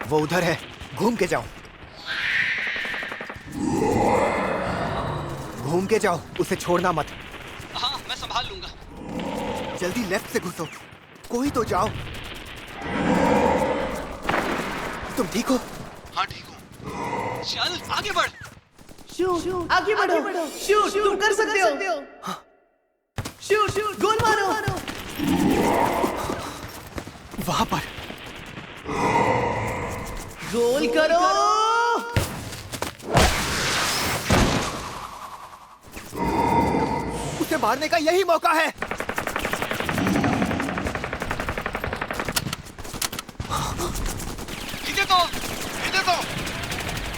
वो उधर है, घूम के जाओ। घूम के जाओ, उसे छोड़ना मत। हाँ, मैं संभाल लूंगा। जल्दी लेफ्ट से घुसो, कोई तो जाओ। तुम ठीक हो? हाँ ठीक हूँ। चल आगे बढ़। शूट, आगे बढ़ो। शूट, तुम कर सकते हो। शूट, गोल मारो। वहां पर गोल करो। उसे मारने का यही मौका है। इधर तो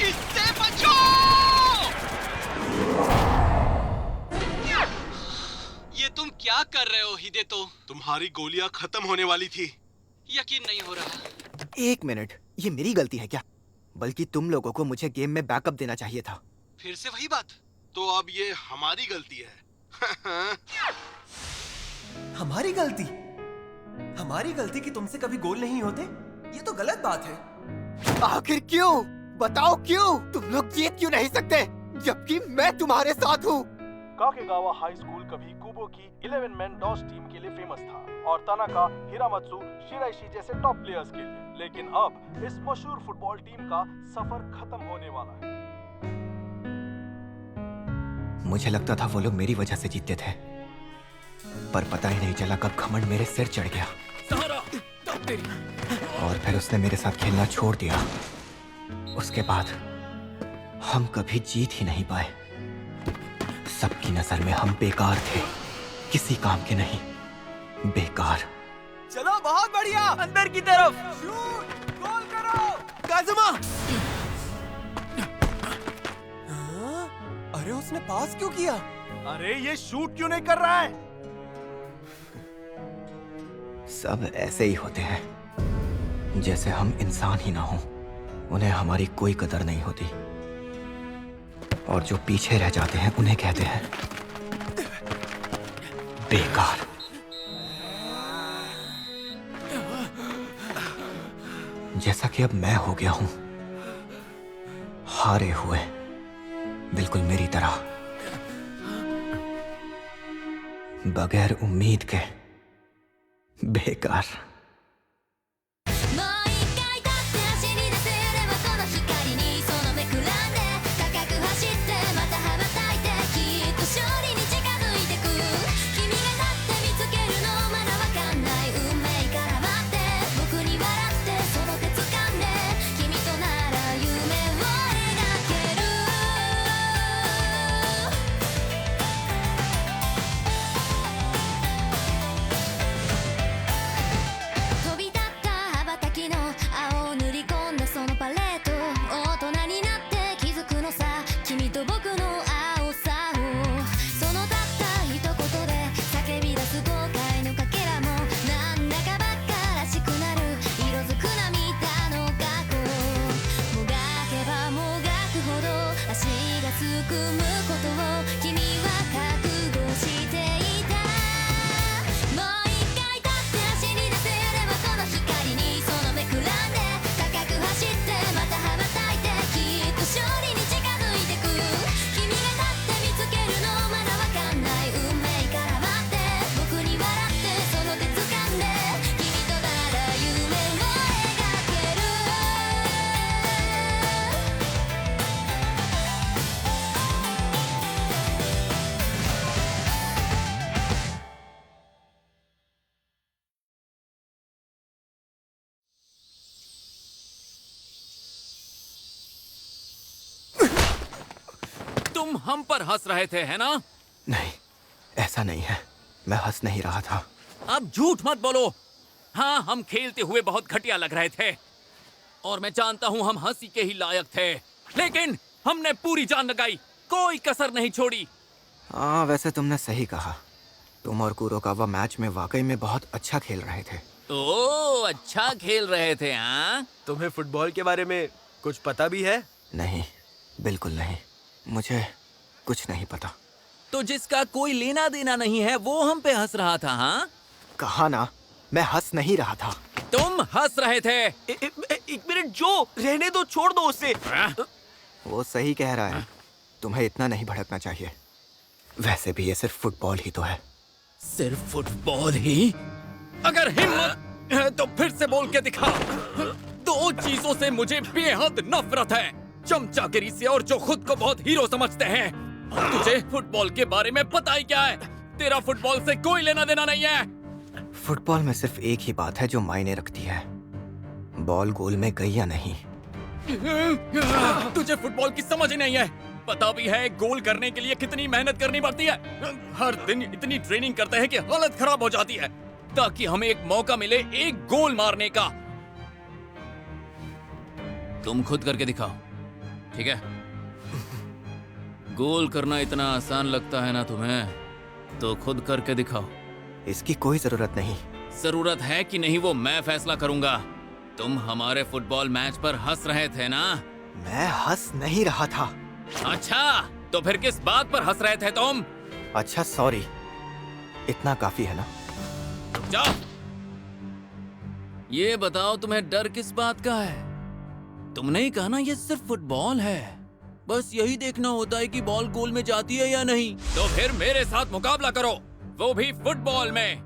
इससे बचो। ये तुम क्या कर रहे हो हिदेतो? तुम्हारी गोलियां खत्म होने वाली थी। यकीन नहीं हो रहा। एक मिनट, ये मेरी गलती है क्या? बल्कि तुम लोगों को मुझे गेम में बैकअप देना चाहिए था। फिर से वही बात। तो अब ये हमारी गलती है। हमारी गलती? हमारी गलती कि तुमसे कभी गोल नहीं होते? ये तो गलत बात है। आखिर क्यों? बताओ क्यों? तुम लोग जीत क्यों नहीं सकते जबकि मैं तुम्हारे साथ हूँ? काकेगावा हाई स्कूल कभी कुबो की 11 मैन डॉस टीम के लिए फेमस था और तानाका, हिरामत्सु, शिराइशी जैसे टॉप प्लेयर्स के लिए। लेकिन अब इस मशहूर फुटबॉल टीम का सफर खत्म होने वाला है। मुझे लगता था वो लोग मेरी वजह से जीतते थे, पर पता ही नहीं चला कब घमंड मेरे सिर चढ़ गया और फिर उसने मेरे साथ खेलना छोड़ दिया। उसके बाद हम कभी जीत ही नहीं पाए। सबकी नजर में हम बेकार थे, किसी काम के नहीं, बेकार। चलो, बहुत बढ़िया। अंदर की तरफ शूट, गोल करो। काजुमा। अरे उसने पास क्यों किया? अरे ये शूट क्यों नहीं कर रहा है? सब ऐसे ही होते हैं, जैसे हम इंसान ही ना हो। उन्हें हमारी कोई कदर नहीं होती और जो पीछे रह जाते हैं उन्हें कहते हैं बेकार। जैसा कि अब मैं हो गया हूं, हारे हुए, बिल्कुल मेरी तरह, बगैर उम्मीद के, बेकार। तुम हम पर हंस रहे थे, है ना? नहीं, ऐसा नहीं है, मैं हंस नहीं रहा था। अब झूठ मत बोलो। हाँ, हम खेलते हुए बहुत घटिया लग रहे थे और मैं जानता हूँ हम हंसी के ही लायक थे, लेकिन हमने पूरी जान लगाई, कोई कसर नहीं छोड़ी। हाँ, वैसे तुमने सही कहा। तुम और कुरोकावा मैच में वाकई में बहुत अच्छा खेल रहे थे। ओह, अच्छा खेल रहे थे। हाँ, तुम्हें फुटबॉल के बारे में कुछ पता भी है? नहीं, बिल्कुल नहीं, मुझे कुछ नहीं पता। तो जिसका कोई लेना देना नहीं है वो हम पे हंस रहा था। हाँ, कहा ना, मैं हंस नहीं रहा था। तुम हंस रहे थे। एक मिनट जो, रहने दो, छोड़ दो उसे। वो सही कह रहा है, तुम्हें इतना नहीं भड़कना चाहिए। वैसे भी ये सिर्फ फुटबॉल ही तो है। सिर्फ फुटबॉल ही? अगर हिम्मत है तो फिर से बोल के दिखा। दो चीजों से मुझे बेहद नफरत है, चमचागिरी से और जो खुद को बहुत हीरो समझते हैं। तुझे फुटबॉल के बारे में पता ही क्या है? तेरा फुटबॉल से कोई लेना देना नहीं है। फुटबॉल में सिर्फ एक ही बात है जो मायने रखती है, बॉल गोल में गई या नहीं। तुझे फुटबॉल की समझ ही नहीं है। पता भी है गोल करने के लिए कितनी मेहनत करनी पड़ती है। हर दिन इतनी ट्रेनिंग करते हैं कि हालत खराब हो जाती है, ताकि हमें एक मौका मिले एक गोल मारने का। तुम खुद करके दिखाओ, ठीक है? गोल करना इतना आसान लगता है ना तुम्हें, तो खुद करके दिखाओ। इसकी कोई जरूरत नहीं। जरूरत है कि नहीं वो मैं फैसला करूंगा। तुम हमारे फुटबॉल मैच पर हंस रहे थे ना? मैं हंस नहीं रहा था। अच्छा, तो फिर किस बात पर हंस रहे थे तुम? अच्छा सॉरी, इतना काफी है ना? जाओ, ये बताओ तुम्हें डर किस बात का है? तुमने ही कहा ना ये सिर्फ फुटबॉल है, बस यही देखना होता है कि बॉल गोल में जाती है या नहीं। तो फिर मेरे साथ मुकाबला करो, वो भी फुटबॉल में।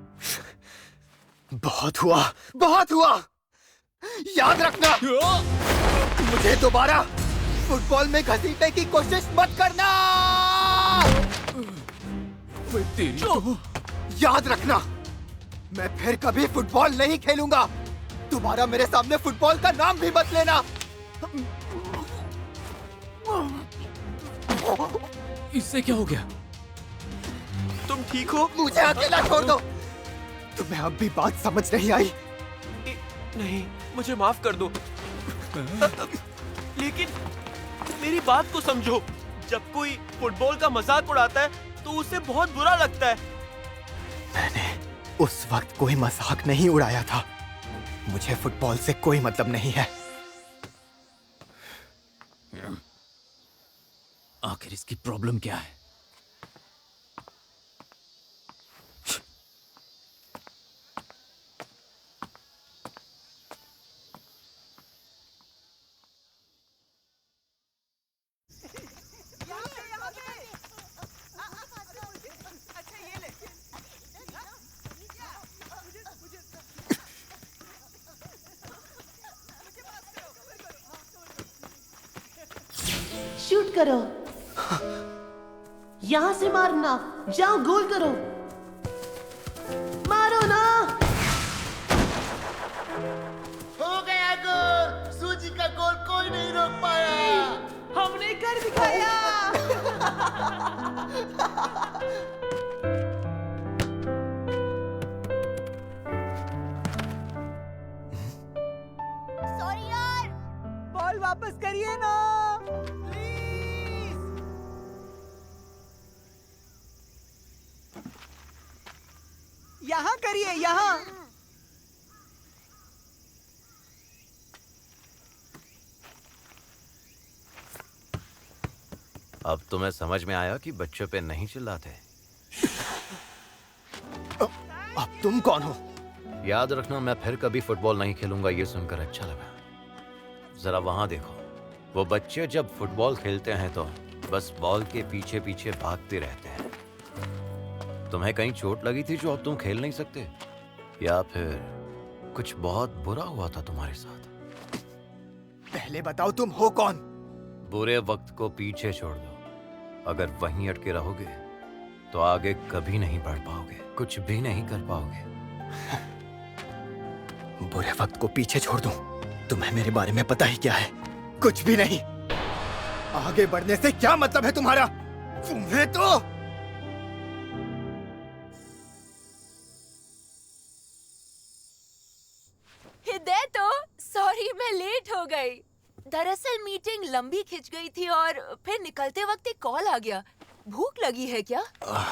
बहुत हुआ, बहुत हुआ। याद रखना, मुझे दोबारा फुटबॉल में घसीटने की कोशिश मत करना। याद रखना, मैं फिर कभी फुटबॉल नहीं खेलूंगा। दोबारा मेरे सामने फुटबॉल का नाम भी मत लेना। इससे क्या हो गया? तुम ठीक हो? मुझे अकेला छोड़ दो। तुम्हें अब भी बात समझ नहीं आई? नहीं, मुझे माफ कर दो। लेकिन मेरी बात को समझो, जब कोई फुटबॉल का मजाक उड़ाता है तो उसे बहुत बुरा लगता है। मैंने उस वक्त कोई मजाक नहीं उड़ाया था। मुझे फुटबॉल से कोई मतलब नहीं है। आखिर इसकी प्रॉब्लम क्या है? शूट करो, यहाँ से मारना। जाओ, गोल करो, मारो ना। हो गया गोल। सूजी का गोल कोई नहीं रोक पाया। हमने कर दिखाया। सॉरी यार। बॉल वापस करिए ना। यहाँ करिए, यहाँ। अब तुम्हें समझ में आया कि बच्चों पे नहीं चिल्लाते। अब तुम कौन हो? याद रखना, मैं फिर कभी फुटबॉल नहीं खेलूंगा। ये सुनकर अच्छा लगा। जरा वहां देखो, वो बच्चे जब फुटबॉल खेलते हैं तो बस बॉल के पीछे पीछे भागते रहते हैं। तुम्हें कहीं चोट लगी थी जो अब तुम खेल नहीं सकते, या फिर कुछ बहुत बुरा हुआ था तुम्हारे साथ? पहले बताओ तुम हो कौन? बुरे वक्त को पीछे छोड़ दो। अगर वहीं अटके रहोगे तो आगे कभी नहीं बढ़ पाओगे, कुछ भी नहीं कर पाओगे। बुरे वक्त को पीछे छोड़ दूं? तुम्हें मेरे बारे में पता ही क्या है? कुछ भी नहीं। आगे बढ़ने से क्या मतलब है तुम्हारा? तुम्हें तो हृदय, तो सॉरी मैं लेट हो गई। दरअसल मीटिंग लंबी खिंच गई थी और फिर निकलते वक्त एक कॉल आ गया। भूख लगी है क्या?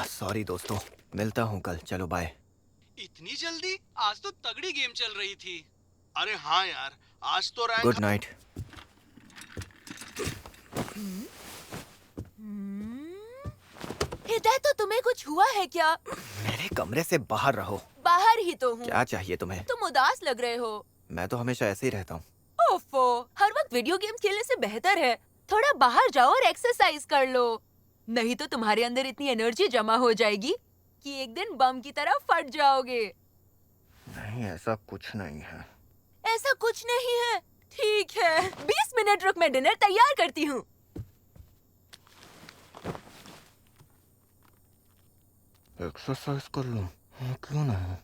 सॉरी दोस्तों, मिलता हूँ कल। चलो बाय। इतनी जल्दी? आज तो तगड़ी गेम चल रही थी। अरे हाँ यार, आज तो रैंक। Good night. हृदय, तो तुम्हें कुछ हुआ है क्या? मेरे कमरे से बाहर रहो। बाहर ही तो हूँ। क्या चाहिए तुम्हें? तुम उदास लग रहे हो। मैं तो हमेशा ऐसे ही रहता हूँ। ओफो, हर वक्त वीडियो गेम खेलने से बेहतर है थोड़ा बाहर जाओ और एक्सरसाइज कर लो। नहीं तो तुम्हारे अंदर इतनी एनर्जी जमा हो जाएगी कि एक दिन बम की तरह फट जाओगे। नहीं, ऐसा कुछ नहीं है। ऐसा कुछ नहीं है। ठीक है, 20 मिनट रुक, मैं डिनर तैयार करती हूँ। एक्सरसाइज कर लूं? क्यों नहीं?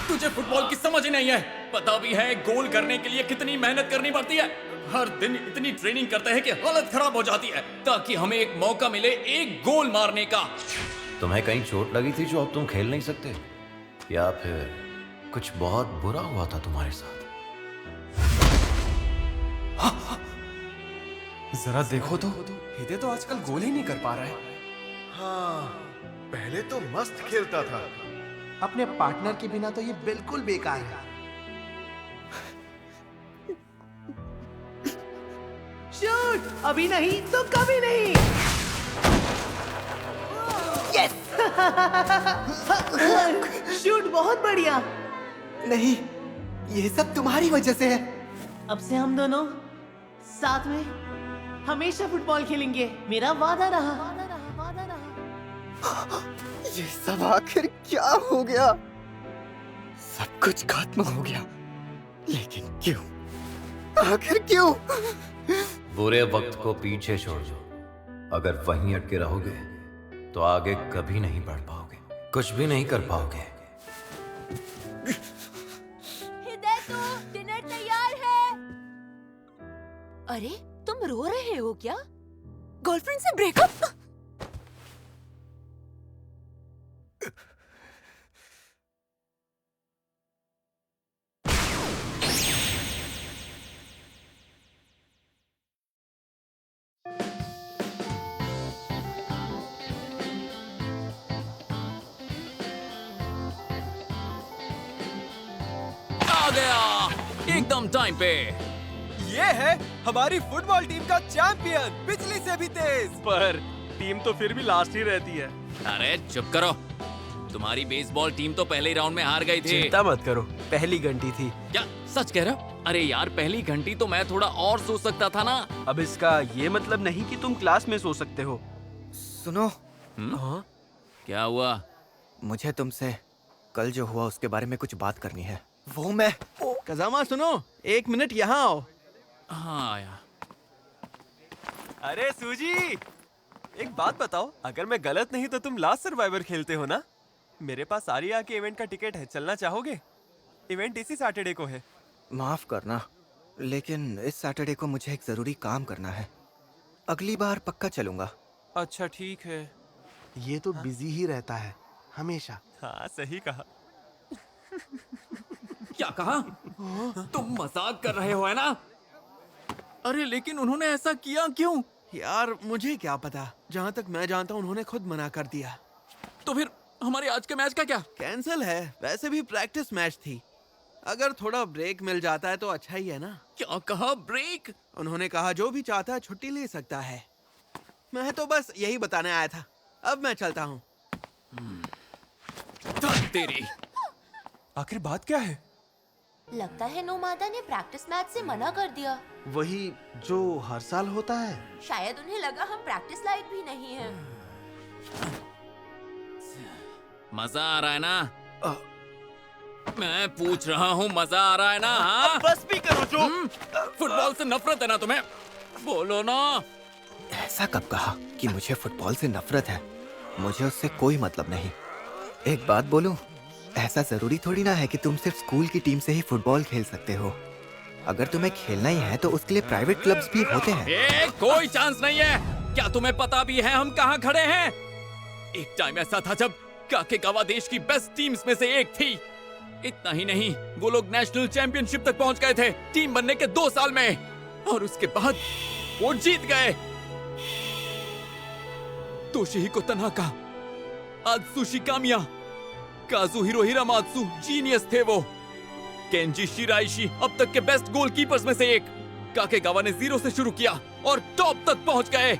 तुझे फुटबॉल की समझ ही नहीं है। पता भी है गोल करने के लिए कितनी मेहनत करनी पड़ती है। हर दिन इतनी ट्रेनिंग करते हैं कि हालत खराब हो जाती है ताकि हमें एक मौका मिले एक गोल मारने का। तुम्हें कहीं चोट लगी थी जो अब तुम खेल नहीं सकते, या फिर कुछ बहुत बुरा हुआ था तुम्हारे साथ? जरा देखो तो, हिदे तो आजकल गोल ही नहीं कर पा रहा है। हाँ, पहले तो मस्त खेलता था। अपने पार्टनर के बिना तो ये बिल्कुल बेकार है। शूट, अभी नहीं तो कभी नहीं। यस! शूट, बहुत बढ़िया। नहीं, ये सब तुम्हारी वजह से है। अब से हम दोनों साथ में हमेशा फुटबॉल खेलेंगे, मेरा वादा रहा। ये सब आखिर क्या हो गया? सब कुछ खत्म हो गया, लेकिन क्यों? आखिर क्यों? बुरे वक्त को पीछे छोड़ दो। अगर वहीं अटके रहोगे तो आगे कभी नहीं बढ़ पाओगे, कुछ भी नहीं कर पाओगे। हिदायतो, डिनर तैयार है। अरे, तुम रो रहे हो क्या? गर्लफ्रेंड से ब्रेकअप? आ गया एकदम टाइम पे। ये है हमारी फुटबॉल टीम का चैंपियन, बिजली से भी तेज। पर टीम तो फिर भी लास्ट ही रहती है। अरे चुप करो, तुम्हारी बेसबॉल टीम तो पहले ही राउंड में हार गई थी। चिंता मत करो, पहली घंटी थी। क्या सच कह रहे हो? अरे यार, पहली घंटी तो मैं थोड़ा और सोच सकता था ना। अब इसका ये मतलब नहीं कि तुम क्लास में सो सकते हो। सुनो, हाँ? क्या हुआ? मुझे तुमसे कल जो हुआ उसके बारे में कुछ बात करनी है। वो मैं कजामा सुनो, 1 मिनट यहाँ आओ। हाँ यार। अरे सूजी, एक बात बताओ, अगर मैं गलत नहीं तो तुम लास्ट सर्वाइवर खेलते हो ना? मेरे पास आर्या के इवेंट का टिकट है, चलना चाहोगे? इवेंट इसी सैटरडे को है। माफ करना, लेकिन इस सैटरडे को मुझे एक जरूरी काम करना है। अगली बार पक्का चलूंगा। अच्छा ठीक है। ये तो बिजी ही रहता है हमेशा। हाँ सही कहा। क्या कहा? तुम मजाक कर रहे हो है ना? अरे लेकिन उन्होंने ऐसा किया क्यों? यार मुझे क्या पता, जहाँ तक मैं जानता हूँ उन्होंने खुद मना कर दिया। तो फिर हमारे आज के मैच का क्या? कैंसिल है, वैसे भी प्रैक्टिस मैच थी। अगर थोड़ा ब्रेक मिल जाता है तो अच्छा ही है ना। क्या कहा? ब्रेक? उन्होंने कहा जो भी चाहता है छुट्टी ले सकता है। मैं तो बस यही बताने आया था। अब मैं चलता हूँ। तेरी आखिर बात क्या है? लगता है नोमादा ने प्रैक्टिस मैच से मना कर दिया। वही जो हर साल होता है। शायद उन्हें लगा हम प्रैक्टिस लायक भी नहीं हैं। मजा आ रहा है ना? मैं पूछ रहा हूँ, मजा आ रहा है ना? हाँ? बस भी करो जो। फुटबॉल से नफरत है ना तुम्हें? बोलो ना। ऐसा कब कहा कि मुझे फुटबॉल से नफरत है? मुझे उससे कोई मतलब नहीं। एक बात बोलूं, ऐसा जरूरी थोड़ी ना है कि तुम सिर्फ स्कूल की टीम से ही फुटबॉल खेल सकते हो। अगर तुम्हें खेलना ही है तो उसके लिए प्राइवेट क्लब्स भी होते हैं। कोई चांस नहीं है। क्या तुम्हें पता भी है हम कहाँ खड़े हैं? एक टाइम ऐसा था जब काकेगावा देश की बेस्ट टीम्स में से एक थी। इतना ही नहीं, वो लोग नेशनल चैंपियनशिप तक पहुंच गए थे टीम बनने के 2 साल में, और उसके बाद वो जीत गए। तोशिहिको तनाका, आत्सुशी कामिया, काजुहिरो हिरामात्सु जीनियस थे वो। केंजी शिराइशी अब तक के बेस्ट गोलकीपर्स में से एक। काकेगावा ने 0 से शुरू किया और टॉप तक पहुंच गए।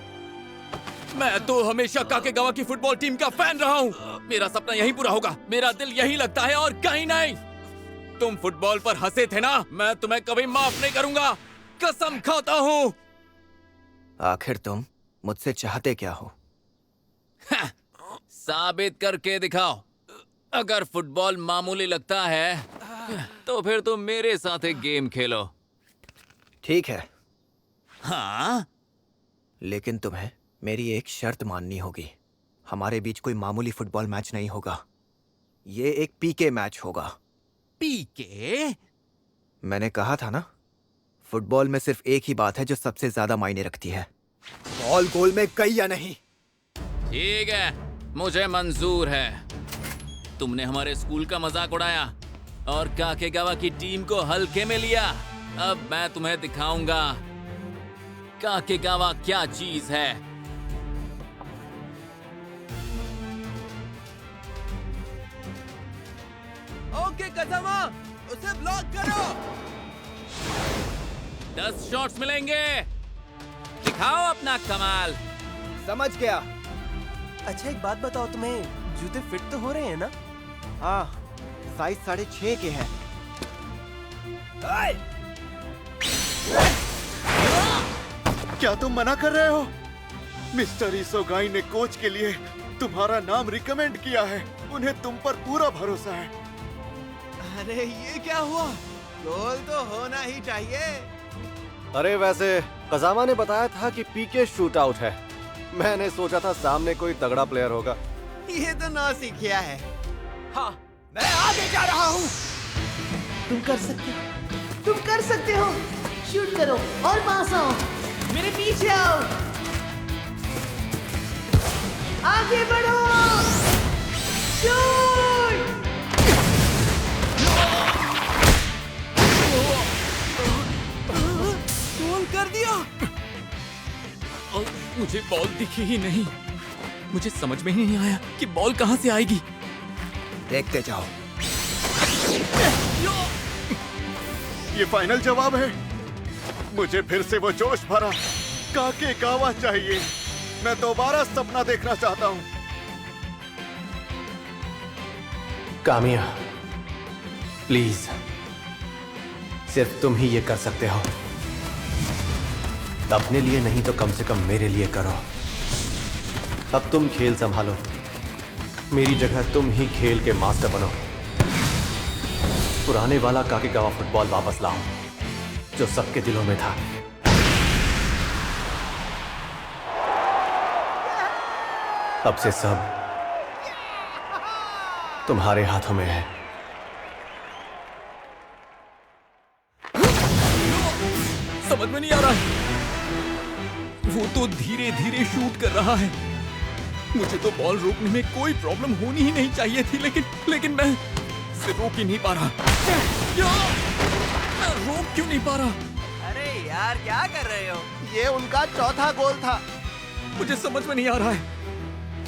मैं तो हमेशा काकेगावा की फुटबॉल टीम का फैन रहा हूँ। मेरा सपना यहीं पूरा होगा। मेरा दिल यही लगता है और कहीं नहीं। तुम फुटबॉल पर हंसे थे ना, मैं तुम्हें कभी माफ नहीं करूंगा, कसम खाता हूँ। आखिर तुम मुझसे चाहते क्या हो? साबित करके दिखाओ। अगर फुटबॉल मामूली लगता है तो फिर तुम मेरे साथ एक गेम खेलो। ठीक है, हाँ? लेकिन तुम्हें मेरी एक शर्त माननी होगी। हमारे बीच कोई मामूली फुटबॉल मैच नहीं होगा। ये एक पीके मैच होगा। पीके? मैंने कहा था ना, फुटबॉल में सिर्फ एक ही बात है जो सबसे ज्यादा मायने रखती है, बॉल गोल में गई या नहीं। ठीक है, मुझे मंजूर है। तुमने हमारे स्कूल का मजाक उड़ाया और काकेगावा की टीम को हल्के में लिया। अब मैं तुम्हें दिखाऊंगा काकेगावा क्या चीज है। ओके कजामा, उसे ब्लॉक करो। 10 शॉट्स मिलेंगे। दिखाओ अपना कमाल। समझ गया। अच्छा एक बात बताओ, तुम्हें जूते फिट तो हो रहे हैं ना? हाँ, साइज 6.5 के हैं। क्या तुम मना कर रहे हो? मिस्टर इसोगाई ने कोच के लिए तुम्हारा नाम रिकमेंड किया है। उन्हें तुम पर पूरा भरोसा है। अरे ये क्या हुआ? गोल तो होना ही चाहिए। अरे वैसे कजामा ने बताया था कि पीके शूट आउट है। मैंने सोचा था सामने कोई तगड़ा प्लेयर होगा। ये तो ना सीखिया है। हाँ, मैं आगे जा रहा हूँ। तुम कर सकते हो, तुम कर सकते हो। शूट करो और पास आओ, मेरे पीछे आओ, आगे बढ़ो, शूट। गोल कर दिया। और मुझे बॉल दिखी ही नहीं। मुझे समझ में ही नहीं आया कि बॉल कहां से आएगी। देखते जाओ। ये फाइनल जवाब है। मुझे फिर से वो जोश भरा काकेगावा चाहिए। मैं दोबारा सपना देखना चाहता हूँ। कामिया, प्लीज, सिर्फ तुम ही ये कर सकते हो। अपने लिए नहीं तो कम से कम मेरे लिए करो। अब तुम खेल संभालो। मेरी जगह तुम ही खेल के मास्टर बनो। पुराने वाला काकेगावा फुटबॉल वापस लाओ जो सबके दिलों में था। अब से सब तुम्हारे हाथों में है। समझ में नहीं आ रहा है। वो तो धीरे धीरे शूट कर रहा है। मुझे तो बॉल रोकने में कोई प्रॉब्लम होनी ही नहीं चाहिए थी, लेकिन मैं इसे रोक ही नहीं पा रहा। मैं रोक क्यों नहीं पा रहा? अरे यार क्या कर रहे हो? ये उनका चौथा गोल था। मुझे समझ में नहीं आ रहा है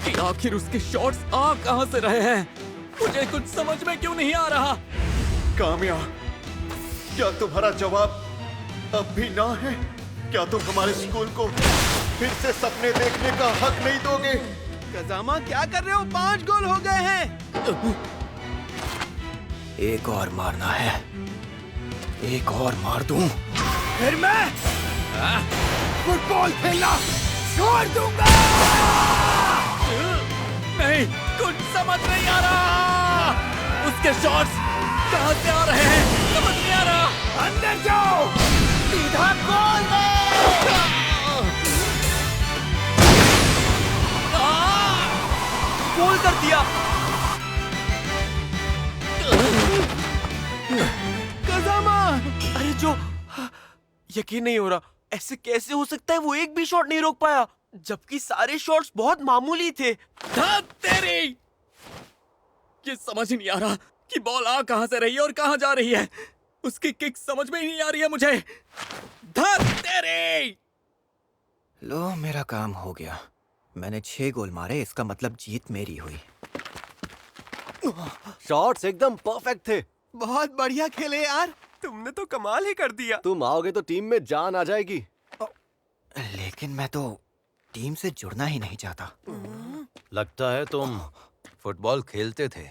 कि आखिर उसके शॉट्स आ कहां से रहे हैं। मुझे कुछ समझ में क्यों नहीं आ रहा। कामिया, क्या तुम्हारा जवाब अब भी ना है? क्या तुम हमारे स्कूल को फिर से सपने देखने का हक नहीं दोगे? कजामा क्या कर रहे हो? 5 गोल हो गए हैं। एक और मारना है। एक और मार दूं, फिर मैं फुटबॉल खेलना छोड़ दूंगा। नहीं, कुछ समझ नहीं आ रहा। उसके शॉट्स कहां से आ रहे हैं, समझ नहीं आ रहा। अंदर जाओ, सीधा गोल में। गोल कर दिया। कजामा, अरे जो, यकीन नहीं हो रहा। ऐसे कैसे हो सकता है? वो एक भी शॉट नहीं रोक पाया, जबकि सारे शॉट्स बहुत मामूली थे। तेरी ये समझ ही नहीं आ रहा कि बॉल आ कहां से रही है और कहां जा रही है। उसकी किक समझ में ही नहीं आ रही है मुझे। तेरी। लो, मेरा काम हो गया। मैंने 6 गोल मारे, इसका मतलब जीत मेरी हुई। शॉट्स एकदम परफेक्ट थे। बहुत बढ़िया खेले यार। तुमने तो कमाल ही कर दिया। तुम आओगे तो टीम में जान आ जाएगी। लेकिन मैं तो टीम से जुड़ना ही नहीं चाहता। लगता है तुम फुटबॉल खेलते थे।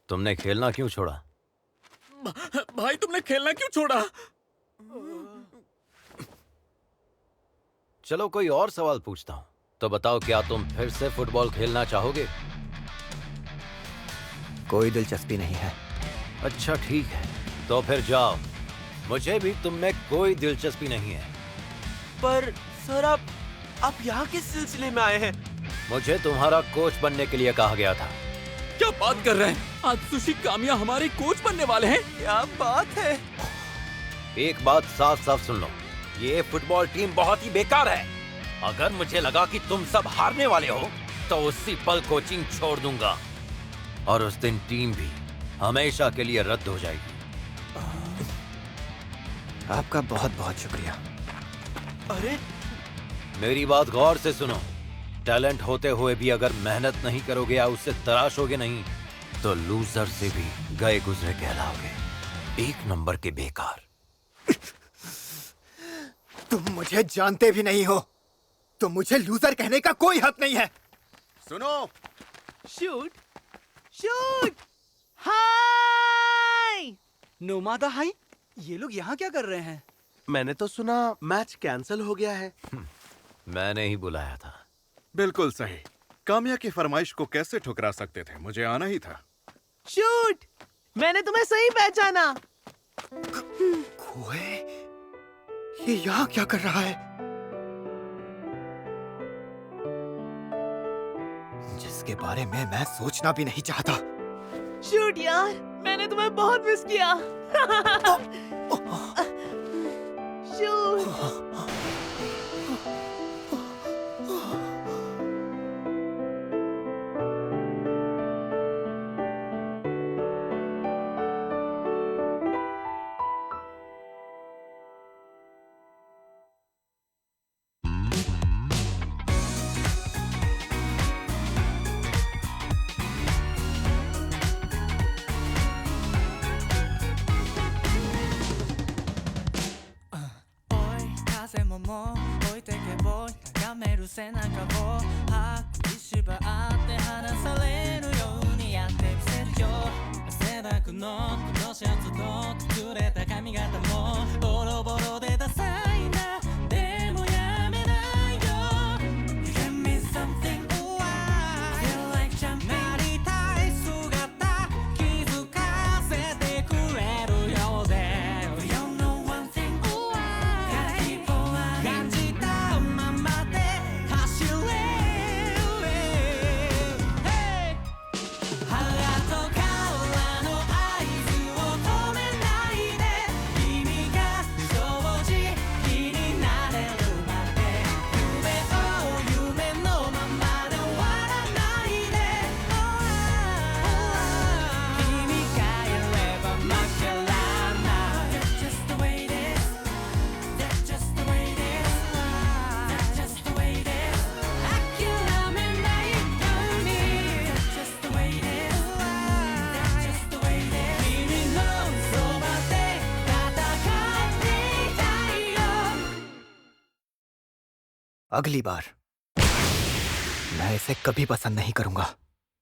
तुमने खेलना क्यों छोड़ा? भाई तुमने खेलना क्यों छोड़ा? चलो कोई और सवाल पूछता हूँ। तो बताओ, क्या तुम फिर से फुटबॉल खेलना चाहोगे? कोई दिलचस्पी नहीं है। अच्छा ठीक है, तो फिर जाओ। मुझे भी तुम में कोई दिलचस्पी नहीं है। पर सर आप यहाँ किस सिलसिले में आए हैं? मुझे तुम्हारा कोच बनने के लिए कहा गया था। क्या बात कर रहे हैं? आत्सुशी कामिया हमारे कोच बनने वाले हैं? क्या बात है? एक बात साफ साफ सुन लो, ये फुटबॉल टीम बहुत ही बेकार है। अगर मुझे लगा कि तुम सब हारने वाले हो तो उसी पल कोचिंग छोड़ दूंगा, और उस दिन टीम भी हमेशा के लिए रद्द हो जाएगी। आपका बहुत बहुत शुक्रिया। अरे मेरी बात गौर से सुनो। टैलेंट होते हुए भी अगर मेहनत नहीं करोगे या उससे तराशोगे नहीं, तो लूजर से भी गए गुजरे कहलाओगे। एक नंबर के बेकार। तुम मुझे जानते भी नहीं हो, तो मुझे लूजर कहने का कोई हक नहीं है। सुनो, शूट शूट। हाय नोमादा हाई, ये लोग यहाँ क्या कर रहे हैं? मैंने तो सुना मैच कैंसिल हो गया है। मैंने ही बुलाया था। बिल्कुल सही। कामिया की फरमाइश को कैसे ठुकरा सकते थे? मुझे आना ही था। शूट, मैंने तुम्हें सही पहचाना। कोए, ये यहाँ क्या कर रहा है? जिसके बारे में मैं सोचना भी नहीं चाहता। शूट यार, मैंने तुम्हें बहुत मिस किया। शूट। अगली बार मैं इसे कभी पसंद नहीं करूंगा।